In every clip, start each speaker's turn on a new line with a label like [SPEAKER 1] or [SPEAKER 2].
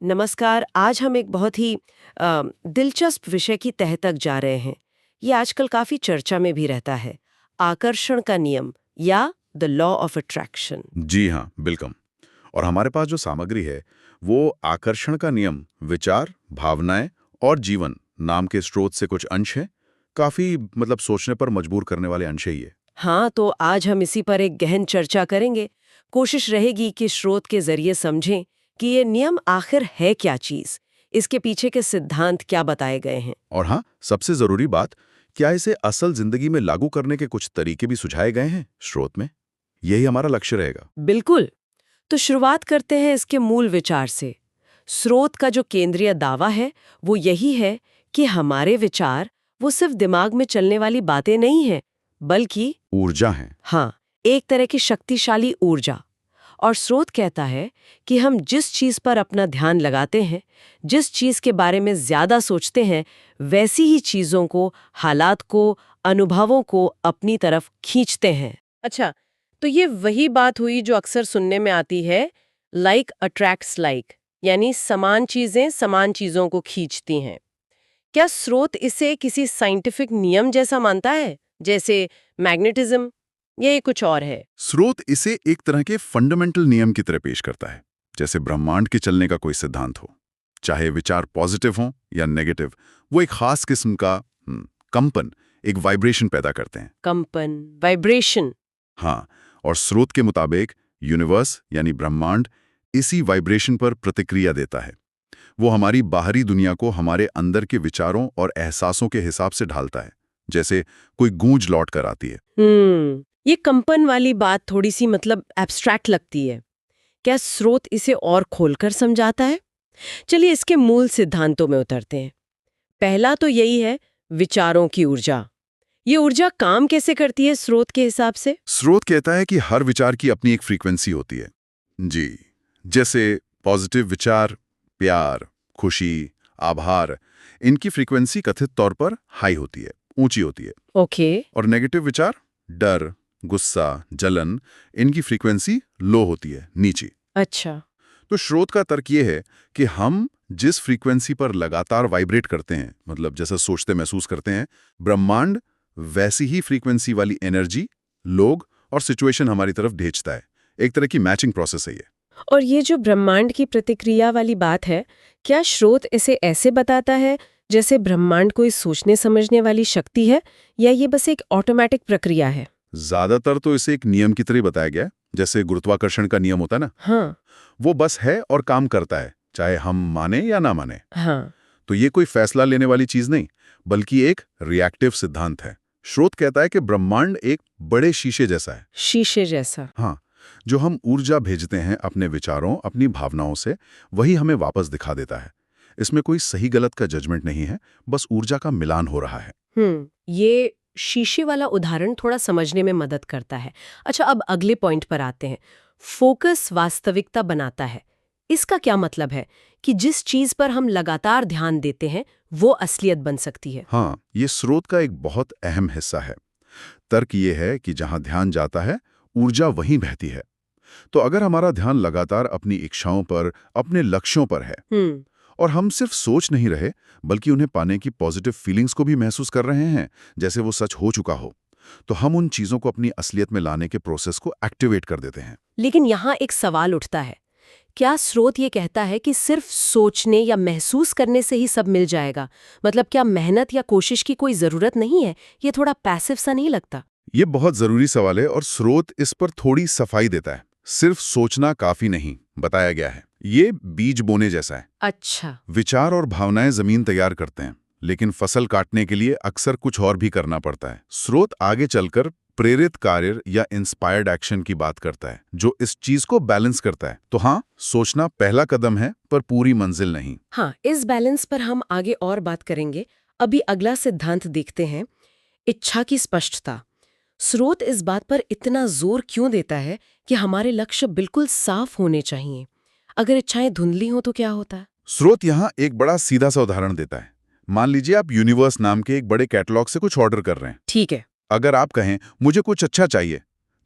[SPEAKER 1] नमस्कार। आज हम एक बहुत ही दिलचस्प विषय की तह तक जा रहे हैं। ये आजकल काफी चर्चा में भी रहता है। आकर्षण का नियम या द लॉ ऑफ अट्रैक्शन।
[SPEAKER 2] जी हाँ, बिल्कुल। और हमारे पास जो सामग्री है वो आकर्षण का नियम, विचार, भावनाएं और जीवन नाम के स्रोत से कुछ अंश हैं। काफी सोचने पर मजबूर करने वाले अंश है ये।
[SPEAKER 1] हाँ, तो आज हम इसी पर एक गहन चर्चा करेंगे। कोशिश रहेगी कि स्रोत के जरिए समझें कि ये नियम आखिर है क्या चीज, इसके पीछे के सिद्धांत क्या बताए गए हैं।
[SPEAKER 2] और हाँ, सबसे जरूरी बात, क्या इसे असल जिंदगी में लागू करने के कुछ तरीके भी सुझाए गए हैं स्रोत में? यही हमारा लक्ष्य रहेगा।
[SPEAKER 1] बिल्कुल। तो शुरुआत करते हैं इसके मूल विचार से। स्रोत का जो केंद्रीय दावा है वो यही है कि हमारे विचार वो सिर्फ दिमाग में चलने वाली बातें नहीं हैं, बल्कि
[SPEAKER 2] ऊर्जा है।
[SPEAKER 1] हाँ, एक तरह की शक्तिशाली ऊर्जा। और स्रोत कहता है कि हम जिस चीज पर अपना ध्यान लगाते हैं, जिस चीज के बारे में ज्यादा सोचते हैं, वैसी ही चीजों को, हालात को, अनुभवों को अपनी तरफ खींचते हैं। अच्छा, तो ये वही बात हुई जो अक्सर सुनने में आती है, लाइक अट्रैक्ट्स लाइक, यानी समान चीजें समान चीजों को खींचती हैं। क्या स्रोत इसे किसी साइंटिफिक नियम जैसा मानता है, जैसे मैग्नेटिज्म, या ये कुछ और है?
[SPEAKER 2] स्रोत इसे एक तरह के फंडामेंटल नियम की तरह पेश करता है, जैसे ब्रह्मांड के चलने का कोई सिद्धांत हो। चाहे विचार पॉजिटिव हो या नेगेटिव, वो एक खास किस्म का कंपन, एक वाइब्रेशन पैदा करते हैं।
[SPEAKER 1] कंपन, वाइब्रेशन।
[SPEAKER 2] हाँ, और स्रोत के मुताबिक यूनिवर्स यानी ब्रह्मांड इसी वाइब्रेशन पर प्रतिक्रिया देता है। वो हमारी बाहरी दुनिया को हमारे अंदर के विचारों और एहसासों के हिसाब से ढालता है, जैसे कोई गूंज लौट कर आती है।
[SPEAKER 1] ये कंपन वाली बात थोड़ी सी एब्स्ट्रैक्ट लगती है। क्या स्रोत इसे और खोलकर समझाता है? चलिए इसके मूल सिद्धांतों में उतरते हैं। पहला तो यही है, विचारों की ऊर्जा। ये ऊर्जा काम कैसे करती है स्रोत के हिसाब से?
[SPEAKER 2] स्रोत कहता है कि हर विचार की अपनी एक फ्रीक्वेंसी होती है। जी, जैसे पॉजिटिव विचार, प्यार, खुशी, आभार, इनकी फ्रीक्वेंसी कथित तौर पर हाई होती है, ऊंची होती है।
[SPEAKER 1] ओके।
[SPEAKER 2] और नेगेटिव विचार, डर, गुस्सा, जलन, इनकी फ्रीक्वेंसी लो होती है, नीची।
[SPEAKER 1] अच्छा।
[SPEAKER 2] तो स्रोत का तर्क ये है कि हम जिस फ्रीक्वेंसी पर लगातार वाइब्रेट करते हैं, जैसा सोचते महसूस करते हैं, ब्रह्मांड वैसी ही फ्रीक्वेंसी वाली एनर्जी, लोग और सिचुएशन हमारी तरफ भेजता है। एक तरह की मैचिंग प्रोसेस है ये।
[SPEAKER 1] और ये जो ब्रह्मांड की प्रतिक्रिया वाली बात है, क्या स्रोत इसे ऐसे बताता है जैसे ब्रह्मांड कोई सोचने समझने वाली शक्ति है, या ये बस एक ऑटोमेटिक प्रक्रिया है?
[SPEAKER 2] ज्यादातर तो इसे एक नियम की तरह बताया गया है, जैसे गुरुत्वाकर्षण का नियम होता है ना।
[SPEAKER 1] हाँ।
[SPEAKER 2] वो बस है और काम करता है, चाहे हम माने या ना माने।
[SPEAKER 1] हाँ।
[SPEAKER 2] तो ये कोई फैसला लेने वाली चीज नहीं, बल्कि एक रिएक्टिव सिद्धांत है। स्रोत कहता है कि ब्रह्मांड एक बड़े शीशे जैसा है।
[SPEAKER 1] शीशे जैसा।
[SPEAKER 2] हाँ, जो हम ऊर्जा भेजते हैं अपने विचारों, अपनी भावनाओं से, वही हमें वापस दिखा देता है। इसमें कोई सही गलत का जजमेंट नहीं है, बस ऊर्जा का मिलान हो रहा है।
[SPEAKER 1] ये शीशे वाला उदाहरण थोड़ा समझने में मदद करता है। अच्छा, अब अगले पॉइंट पर आते हैं। फोकस वास्तविकता बनाता है। इसका क्या मतलब है कि जिस चीज पर हम लगातार ध्यान देते हैं वो असलियत बन सकती है?
[SPEAKER 2] हाँ, ये स्रोत का एक बहुत अहम हिस्सा है। तर्क ये है कि जहां ध्यान जाता है, ऊर्जा वहीं बहती है। तो अगर हमारा ध्यान लगातार अपनी इच्छाओं पर, अपने लक्ष्यों पर है, और हम सिर्फ सोच नहीं रहे, बल्कि उन्हें पाने की पॉजिटिव फीलिंग्स को भी महसूस कर रहे हैं, जैसे वो सच हो चुका हो, तो हम उन चीजों को अपनी असलियत में लाने के प्रोसेस को एक्टिवेट कर देते हैं।
[SPEAKER 1] लेकिन यहाँ एक सवाल उठता है, क्या स्रोत ये कहता है कि सिर्फ सोचने या महसूस करने से ही सब मिल जाएगा? क्या मेहनत या कोशिश की कोई जरूरत नहीं है? ये थोड़ा पैसिव सा नहीं लगता?
[SPEAKER 2] ये बहुत जरूरी सवाल है और स्रोत इस पर थोड़ी सफाई देता है। सिर्फ सोचना काफी नहीं, बताया गया है। ये बीज बोने जैसा है।
[SPEAKER 1] अच्छा।
[SPEAKER 2] विचार और भावनाएं जमीन तैयार करते हैं, लेकिन फसल काटने के लिए अक्सर कुछ और भी करना पड़ता है। स्रोत आगे चलकर प्रेरित कार्य या इंस्पायर्ड एक्शन की बात करता है, जो इस चीज को बैलेंस करता है। तो हाँ, सोचना पहला कदम है, पर पूरी मंजिल नहीं।
[SPEAKER 1] हाँ, इस बैलेंस पर हम आगे और बात करेंगे। अभी अगला सिद्धांत देखते हैं, इच्छा की स्पष्टता। स्रोत इस बात पर इतना जोर क्यों देता है कि हमारे लक्ष्य बिल्कुल साफ होने चाहिए? अगर इच्छाएं धुंधली हो तो क्या होता है?
[SPEAKER 2] स्रोत यहाँ एक बड़ा सीधा सा उदाहरण देता है। मान लीजिए आप यूनिवर्स नाम के एक बड़े कैटलॉग से कुछ ऑर्डर कर रहे हैं।
[SPEAKER 1] ठीक है।
[SPEAKER 2] अगर आप कहें मुझे कुछ अच्छा चाहिए,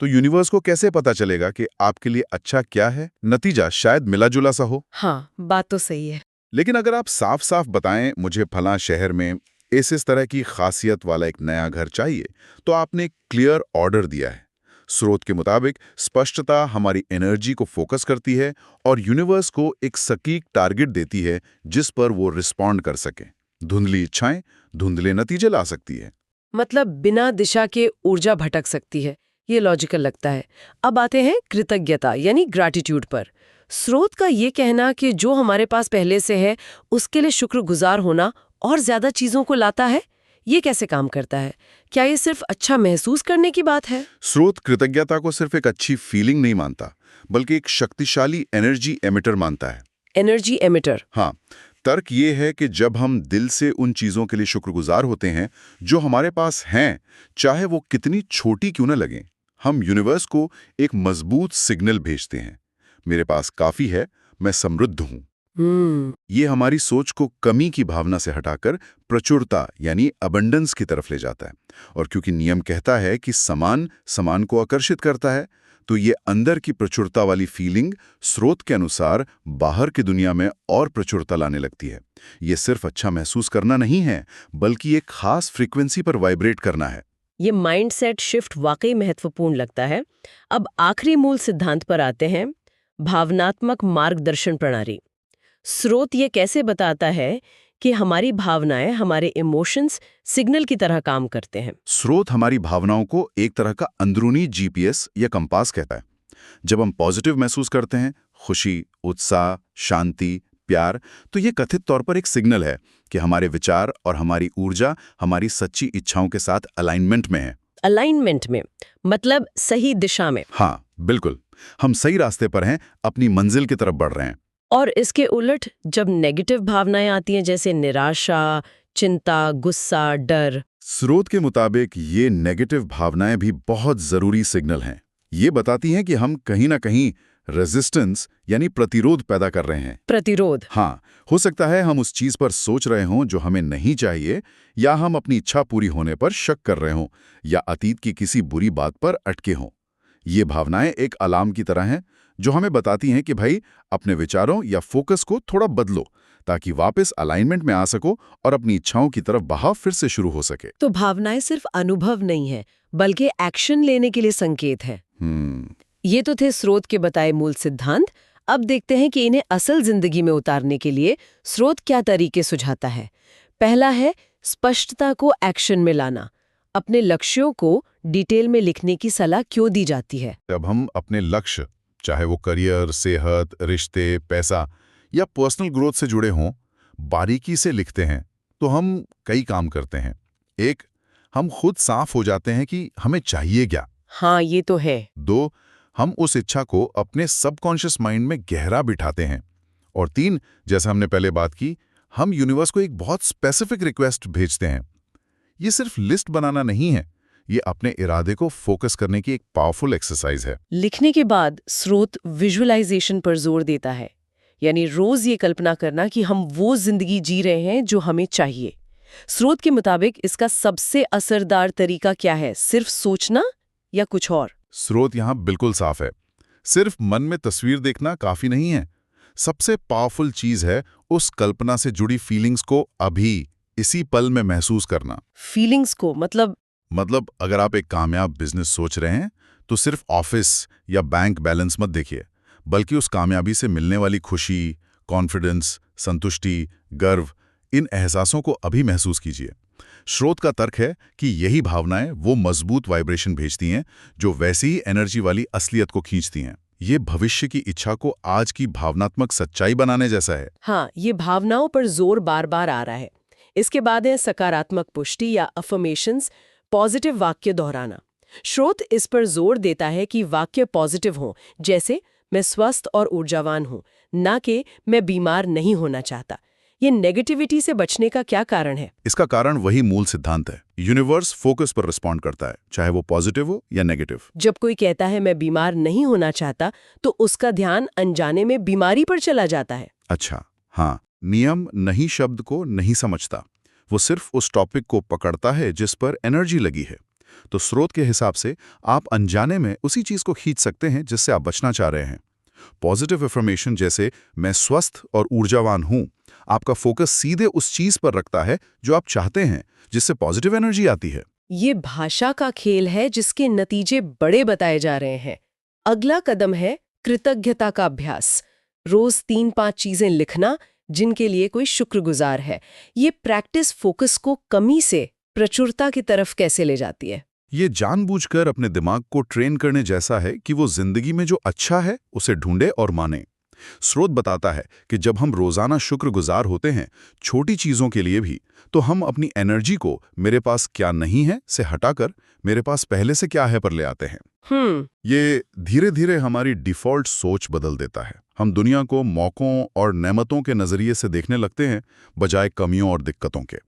[SPEAKER 2] तो यूनिवर्स को कैसे पता चलेगा कि आपके लिए अच्छा क्या है? नतीजा शायद मिला-जुला सा हो।
[SPEAKER 1] हाँ, बात तो सही है।
[SPEAKER 2] लेकिन अगर आप साफ-साफ बताएं मुझे फलां शहर में इस तरह की खासियत वाला एक नया घर चाहिए, तो आपने क्लियर ऑर्डर दिया है। स्रोत के मुताबिक स्पष्टता हमारी एनर्जी को फोकस करती है और यूनिवर्स को एक सटीक टारगेट देती है जिस पर वो रिस्पॉन्ड कर सके। धुंधली इच्छाएं धुंधले नतीजे ला सकती है।
[SPEAKER 1] मतलब बिना दिशा के ऊर्जा भटक सकती है। ये लॉजिकल लगता है। अब आते हैं कृतज्ञता यानी ग्रैटिट्यूड पर। स्रोत का ये कहना कि जो हमारे पास पहले से है उसके लिए शुक्रगुजार होना और ज्यादा चीजों को लाता है, ये कैसे काम करता है? क्या ये सिर्फ अच्छा महसूस करने की बात है?
[SPEAKER 2] स्रोत कृतज्ञता को सिर्फ एक अच्छी फीलिंग नहीं मानता, बल्कि एक शक्तिशाली एनर्जी एमिटर मानता है।
[SPEAKER 1] Energy emitter.
[SPEAKER 2] हाँ, तर्क ये है कि जब हम दिल से उन चीज़ों के लिए शुक्रगुजार होते हैं जो हमारे पास हैं, चाहे वो कितनी छोटी क्यों न लगें, हम यूनिवर्स को एक मजबूत सिग्नल भेजते हैं। मेरे पास काफ़ी है, मैं समृद्ध हूँ। ये हमारी सोच को कमी की भावना से हटाकर प्रचुरता यानी अबंडेंस की तरफ ले जाता है। और क्योंकि नियम कहता है कि समान समान को आकर्षित करता है, तो ये अंदर की प्रचुरता वाली फीलिंग स्रोत के अनुसार बाहर की दुनिया में और प्रचुरता लाने लगती है। ये सिर्फ अच्छा महसूस करना नहीं है, बल्कि एक खास फ्रीक्वेंसी पर वाइब्रेट करना है।
[SPEAKER 1] ये माइंडसेट शिफ्ट वाकई महत्वपूर्ण लगता है। अब आखिरी मूल सिद्धांत पर आते हैं, भावनात्मक मार्गदर्शन प्रणाली। स्रोत ये कैसे बताता है कि हमारी भावनाएं, हमारे इमोशंस सिग्नल की तरह काम करते हैं?
[SPEAKER 2] स्रोत हमारी भावनाओं को एक तरह का अंदरूनी जीपीएस या कंपास कहता है। जब हम पॉजिटिव महसूस करते हैं, खुशी, उत्साह, शांति, प्यार, तो ये कथित तौर पर एक सिग्नल है कि हमारे विचार और हमारी ऊर्जा हमारी सच्ची इच्छाओं के साथ अलाइनमेंट में है।
[SPEAKER 1] अलाइनमेंट में मतलब सही दिशा में।
[SPEAKER 2] हाँ, बिल्कुल। हम सही रास्ते पर हैं, अपनी मंजिल की तरफ बढ़ रहे हैं।
[SPEAKER 1] और इसके उलट जब नेगेटिव भावनाएं आती हैं जैसे निराशा, चिंता, गुस्सा, डर,
[SPEAKER 2] स्रोत के मुताबिक ये नेगेटिव भावनाएं भी बहुत जरूरी सिग्नल हैं। ये बताती हैं कि हम कहीं ना कहीं रेजिस्टेंस यानी प्रतिरोध पैदा कर रहे हैं।
[SPEAKER 1] प्रतिरोध।
[SPEAKER 2] हाँ, हो सकता है हम उस चीज पर सोच रहे हों जो हमें नहीं चाहिए, या हम अपनी इच्छा पूरी होने पर शक कर रहे हों, या अतीत की किसी बुरी बात पर अटके हों। ये भावनाएं एक अलार्म की तरह हैं जो हमें बताती हैं कि भाई अपने विचारों या फोकस को थोड़ा बदलो ताकि वापस अलाइनमेंट में आ सको और अपनी इच्छाओं की तरफ बहाव फिर से शुरू हो सके।
[SPEAKER 1] तो भावनाएं सिर्फ अनुभव नहीं है, बल्कि एक्शन लेने के लिए संकेत है। ये तो थे स्रोत के बताए मूल सिद्धांत। अब देखते हैं कि इन्हें असल जिंदगी में उतारने के लिए स्रोत क्या तरीके सुझाता है। पहला है स्पष्टता को एक्शन में लाना। अपने लक्ष्यों को डिटेल में लिखने की सलाह क्यों दी जाती है?
[SPEAKER 2] जब हम अपने लक्ष्य, चाहे वो करियर, सेहत, रिश्ते, पैसा या पर्सनल ग्रोथ से जुड़े हों, बारीकी से लिखते हैं तो हम कई काम करते हैं। एक, हम खुद साफ हो जाते हैं कि हमें चाहिए क्या।
[SPEAKER 1] हाँ, ये तो है।
[SPEAKER 2] दो, हम उस इच्छा को अपने सबकॉन्शियस माइंड में गहरा बिठाते हैं। और तीन, जैसा हमने पहले बात की, हम यूनिवर्स को एक बहुत स्पेसिफिक रिक्वेस्ट भेजते हैं। ये सिर्फ लिस्ट बनाना नहीं है, ये अपने इरादे को फोकस करने की एक पावरफुल एक्सरसाइज है।
[SPEAKER 1] लिखने के बाद स्रोत विजुअलाइजेशन पर जोर देता है, यानी रोज ये कल्पना करना कि हम वो जिंदगी जी रहे हैं जो हमें चाहिए। स्रोत के मुताबिक इसका सबसे असरदार तरीका क्या है? सिर्फ सोचना या कुछ और?
[SPEAKER 2] स्रोत यहाँ बिल्कुल साफ है। सिर्फ मन में तस्वीर देखना काफी नहीं है। सबसे पावरफुल चीज है उस कल्पना से जुड़ी फीलिंग्स को अभी इसी पल में महसूस करना।
[SPEAKER 1] फीलिंग्स को
[SPEAKER 2] मतलब अगर आप एक कामयाब बिजनेस सोच रहे हैं तो सिर्फ ऑफिस या बैंक बैलेंस मत देखिए, बल्कि उस कामयाबी से मिलने वाली खुशी, कॉन्फिडेंस, संतुष्टि, गर्व, इन एहसासों को अभी महसूस कीजिए। स्रोत का तर्क है कि यही भावनाएं वो मजबूत वाइब्रेशन भेजती हैं जो वैसी ही एनर्जी वाली असलियत को खींचती हैं। ये भविष्य की इच्छा को आज की भावनात्मक सच्चाई बनाने जैसा है।
[SPEAKER 1] हाँ, ये भावनाओं पर जोर बार बार आ रहा है। इसके बाद है सकारात्मक पुष्टि या अफर्मेशंस, पॉजिटिव वाक्य दोहराना। स्रोत इस पर जोर देता है कि वाक्य पॉजिटिव हों, जैसे मैं स्वस्थ और ऊर्जावान हूं, ना कि मैं बीमार नहीं होना चाहता। ये नेगेटिविटी से बचने का क्या कारण है?
[SPEAKER 2] इसका कारण वही मूल सिद्धांत है। यूनिवर्स फोकस पर रिस्पॉन्ड करता है, चाहे वो पॉजिटिव हो या नेगेटिव।
[SPEAKER 1] जब कोई कहता है मैं बीमार नहीं होना चाहता, तो उसका ध्यान अनजाने में बीमारी पर चला जाता है।
[SPEAKER 2] अच्छा, हाँ, नियम नहीं शब्द को नहीं समझता, वो सिर्फ उस टॉपिक को पकड़ता है जिस पर एनर्जी लगी है। तो स्रोत के हिसाब से आप अनजाने में उसी चीज को खींच सकते हैं जिससे आप बचना चाह रहे हैं। पॉजिटिव अफर्मेशन जैसे मैं स्वस्थ और ऊर्जावान हूं, आपका फोकस सीधे उस चीज पर रखता है जो आप चाहते हैं, जिससे पॉजिटिव एनर्जी आती है।
[SPEAKER 1] ये भाषा का खेल है जिसके नतीजे बड़े बताए जा रहे हैं। अगला कदम है कृतज्ञता का अभ्यास। रोज 3-5 चीजें लिखना जिनके लिए कोई शुक्रगुजार है। ये प्रैक्टिस फोकस को कमी से प्रचुरता की तरफ कैसे ले जाती है?
[SPEAKER 2] ये जानबूझकर अपने दिमाग को ट्रेन करने जैसा है कि वो जिंदगी में जो अच्छा है उसे ढूंढे और माने। स्रोत बताता है कि जब हम रोजाना शुक्रगुजार होते हैं, छोटी चीजों के लिए भी, तो हम अपनी एनर्जी को मेरे पास क्या नहीं है से हटाकर मेरे पास पहले से क्या है पर ले आते हैं। ये धीरे धीरे हमारी डिफॉल्ट सोच बदल देता है। हम दुनिया को मौकों और नेमतों के नजरिए से देखने लगते हैं, बजाय कमियों और दिक्कतों के।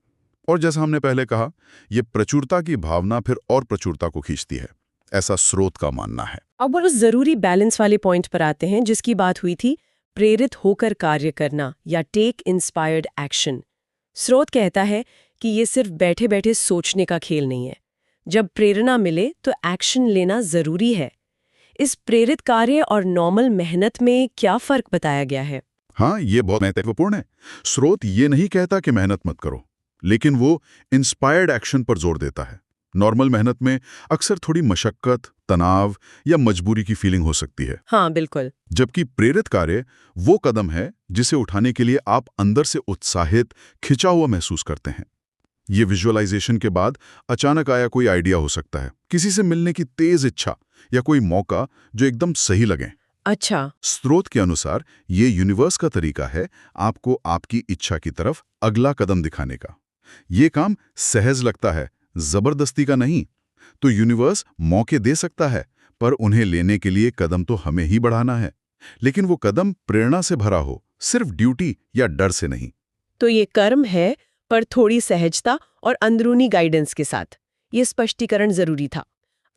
[SPEAKER 2] और जैसा हमने पहले कहा, ये प्रचुरता की भावना फिर और प्रचुरता को खींचती है, ऐसा स्रोत का मानना है।
[SPEAKER 1] अब उस जरूरी बैलेंस वाले पॉइंट पर आते हैं जिसकी बात हुई थी, प्रेरित होकर कार्य करना या टेक इंस्पायर्ड एक्शन। स्रोत कहता है कि ये सिर्फ बैठे बैठे सोचने का खेल नहीं है। जब प्रेरणा मिले तो एक्शन लेना जरूरी है। इस प्रेरित कार्य और नॉर्मल मेहनत में क्या फर्क बताया गया है?
[SPEAKER 2] हाँ, ये बहुत महत्वपूर्ण है। स्रोत ये नहीं कहता कि मेहनत मत करो, लेकिन वो इंस्पायर्ड एक्शन पर जोर देता है। नॉर्मल मेहनत में अक्सर थोड़ी मशक्कत, तनाव या मजबूरी की फीलिंग हो सकती है।
[SPEAKER 1] हाँ, बिल्कुल।
[SPEAKER 2] जबकि प्रेरित कार्य वो कदम है जिसे उठाने के लिए आप अंदर से उत्साहित, खिंचा हुआ महसूस करते हैं। ये विजुअलाइजेशन के बाद अचानक आया कोई आइडिया हो सकता है, किसी से मिलने की तेज इच्छा या कोई मौका जो एकदम सही लगे।
[SPEAKER 1] अच्छा।
[SPEAKER 2] स्रोत के अनुसार ये यूनिवर्स का तरीका है आपको आपकी इच्छा की तरफ अगला कदम दिखाने का। ये काम सहज लगता है, जबरदस्ती का नहीं। तो यूनिवर्स मौके दे सकता है, पर उन्हें लेने के लिए कदम तो हमें ही बढ़ाना है। लेकिन वो कदम प्रेरणा से भरा हो, सिर्फ ड्यूटी या डर से नहीं।
[SPEAKER 1] तो ये कर्म है, पर थोड़ी सहजता और अंदरूनी गाइडेंस के साथ। ये स्पष्टीकरण जरूरी था।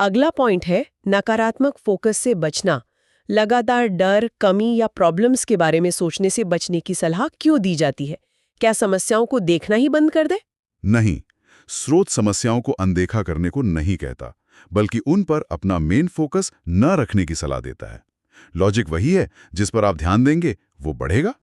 [SPEAKER 1] अगला पॉइंट है नकारात्मक फोकस से बचना। लगातार डर, कमी या प्रॉब्लम्स के बारे में सोचने से बचने की सलाह क्यों दी जाती है? क्या समस्याओं को देखना ही बंद कर दे?
[SPEAKER 2] नहीं, स्रोत समस्याओं को अनदेखा करने को नहीं कहता, बल्कि उन पर अपना मेन फोकस न रखने की सलाह देता है। लॉजिक वही है, जिस पर आप ध्यान देंगे वो बढ़ेगा।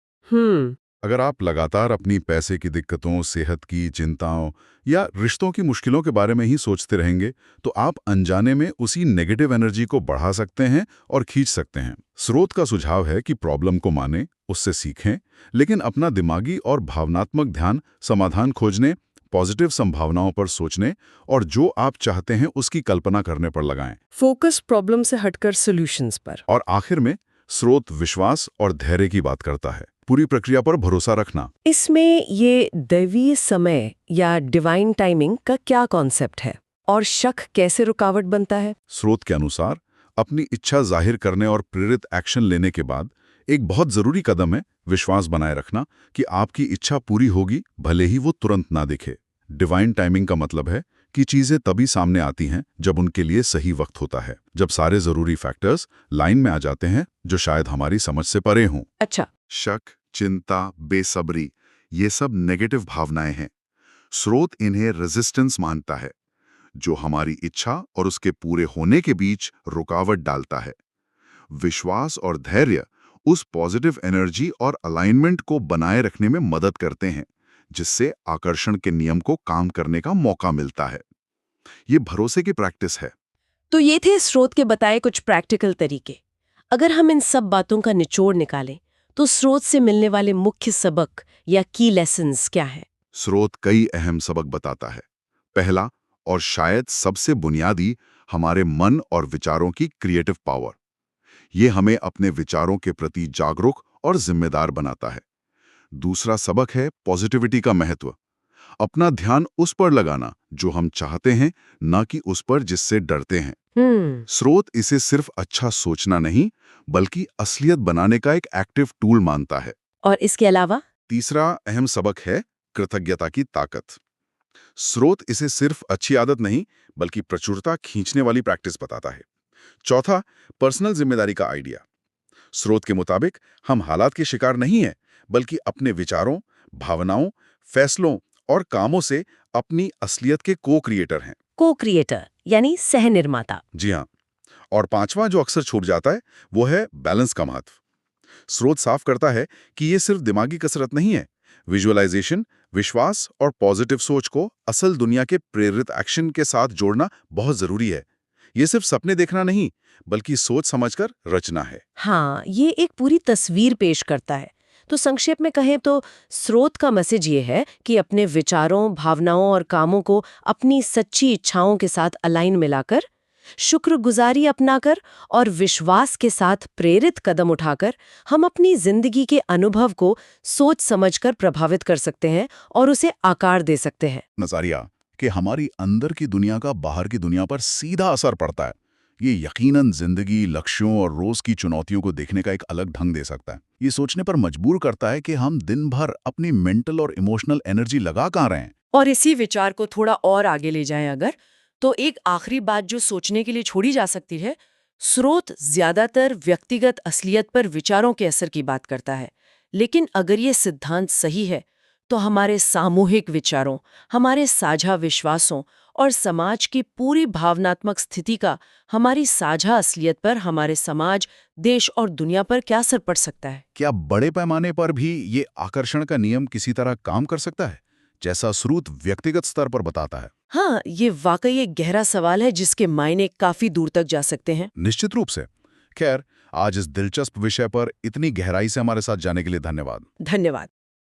[SPEAKER 2] अगर आप लगातार अपनी पैसे की दिक्कतों, सेहत की चिंताओं या रिश्तों की मुश्किलों के बारे में ही सोचते रहेंगे, तो आप अनजाने में उसी नेगेटिव एनर्जी को बढ़ा सकते हैं और खींच सकते हैं। स्रोत का सुझाव है कि प्रॉब्लम को मानें, उससे सीखें, लेकिन अपना दिमागी और भावनात्मक ध्यान समाधान खोजने, पॉजिटिव संभावनाओं पर सोचने और जो आप चाहते हैं उसकी कल्पना करने पर लगाएं।
[SPEAKER 1] फोकस प्रॉब्लम से हटकर सॉल्यूशंस पर।
[SPEAKER 2] और आखिर में स्रोत विश्वास और धैर्य की बात करता है, पूरी प्रक्रिया पर भरोसा रखना।
[SPEAKER 1] इसमें ये दैवीय समय या डिवाइन टाइमिंग का क्या कॉन्सेप्ट है और शक कैसे रुकावट बनता है?
[SPEAKER 2] स्रोत के अनुसार अपनी इच्छा जाहिर करने और प्रेरित एक्शन लेने के बाद एक बहुत जरूरी कदम है विश्वास बनाए रखना कि आपकी इच्छा पूरी होगी, भले ही वो तुरंत ना दिखे। डिवाइन टाइमिंग का मतलब है कि चीजें तभी सामने आती हैं जब उनके लिए सही वक्त होता है, जब सारे जरूरी फैक्टर्स लाइन में आ जाते हैं जो शायद हमारी समझ से परे हों।
[SPEAKER 1] अच्छा।
[SPEAKER 2] शक, चिंता, बेसब्री, ये सब नेगेटिव भावनाएं हैं। स्रोत इन्हें रेजिस्टेंस मानता है, जो हमारी इच्छा और उसके पूरे होने के बीच रुकावट डालता है। विश्वास और धैर्य उस पॉजिटिव एनर्जी और अलाइनमेंट को बनाए रखने में मदद करते हैं, जिससे आकर्षण के नियम को काम करने का मौका मिलता है। ये भरोसे की प्रैक्टिस है।
[SPEAKER 1] तो ये थे स्रोत के बताए कुछ प्रैक्टिकल तरीके। अगर हम इन सब बातों का निचोड़ निकालें, तो स्रोत से मिलने वाले मुख्य सबक या की लेसन्स क्या है?
[SPEAKER 2] स्रोत कई अहम सबक बताता है। पहला और शायद सबसे बुनियादी, हमारे मन और विचारों की क्रिएटिव पावर। ये हमें अपने विचारों के प्रति जागरूक और जिम्मेदार बनाता है। दूसरा सबक है पॉजिटिविटी का महत्व। अपना ध्यान उस पर लगाना जो हम चाहते हैं, न कि उस पर जिससे डरते हैं। स्रोत इसे सिर्फ अच्छा सोचना नहीं, बल्कि असलियत बनाने का एक एक्टिव टूल मानता है।
[SPEAKER 1] और इसके अलावा
[SPEAKER 2] तीसरा अहम सबक है कृतज्ञता की ताकत। स्रोत इसे सिर्फ अच्छी आदत नहीं, बल्कि प्रचुरता खींचने वाली प्रैक्टिस बताता है। चौथा, पर्सनल जिम्मेदारी का आइडिया। स्रोत के मुताबिक हम हालात के शिकार नहीं हैं, बल्कि अपने विचारों, भावनाओं, फैसलों और कामों से अपनी असलियत के को क्रिएटर हैं।
[SPEAKER 1] को क्रिएटर, यानी सह निर्माता।
[SPEAKER 2] जी हाँ। और पांचवा जो अक्सर छूट जाता है वो है बैलेंस का महत्व। स्रोत साफ करता है कि ये सिर्फ दिमागी कसरत नहीं है। विजुअलाइजेशन, विश्वास और पॉजिटिव सोच को असल दुनिया के प्रेरित एक्शन के साथ जोड़ना बहुत जरूरी है। ये सिर्फ सपने देखना नहीं, बल्कि सोच समझकर रचना है।
[SPEAKER 1] हाँ, ये एक पूरी तस्वीर पेश करता है। तो संक्षेप में कहें तो स्रोत का मैसेज ये है कि अपने विचारों, भावनाओं और कामों को अपनी सच्ची इच्छाओं के साथ अलाइन मिलाकर, शुक्रगुजारी अपनाकर और विश्वास के साथ प्रेरित कदम उठाकर हम अपनी जिंदगी के अनुभव को सोच समझकर प्रभावित कर सकते हैं और उसे आकार दे सकते हैं।
[SPEAKER 2] नजरिया कि हमारी अंदर की दुनिया का बाहर की दुनिया पर सीधा असर पड़ता है, ये यकीनन जिंदगी, लक्ष्यों और रोज की चुनौतियों को देखने का एक अलग ढंग दे सकता है। ये सोचने पर मजबूर करता है कि हम दिन भर अपनी मेंटल और इमोशनल एनर्जी लगा कहाँ रहे हैं।
[SPEAKER 1] और इसी विचार को थोड़ा और आगे ले जाएं अगर, तो एक आखिरी बात जो सोचने के लिए छोड़ी जा सकती है, स्रोत ज्यादातर व्यक्तिगत असलियत पर विचारों के असर की बात करता है। लेकिन अगर ये सिद्धांत सही है, तो हमारे सामूहिक विचारों, हमारे साझा विश्वासों और समाज की पूरी भावनात्मक स्थिति का हमारी साझा असलियत पर, हमारे समाज, देश और दुनिया पर क्या असर पड़ सकता है?
[SPEAKER 2] क्या बड़े पैमाने पर भी ये आकर्षण का नियम किसी तरह काम कर सकता है, जैसा स्रोत व्यक्तिगत स्तर पर बताता है?
[SPEAKER 1] हाँ, ये वाकई एक गहरा सवाल है जिसके मायने काफी दूर तक जा सकते हैं।
[SPEAKER 2] निश्चित रूप से। खैर, आज इस दिलचस्प विषय पर इतनी गहराई से हमारे साथ जाने के लिए धन्यवाद।
[SPEAKER 1] धन्यवाद।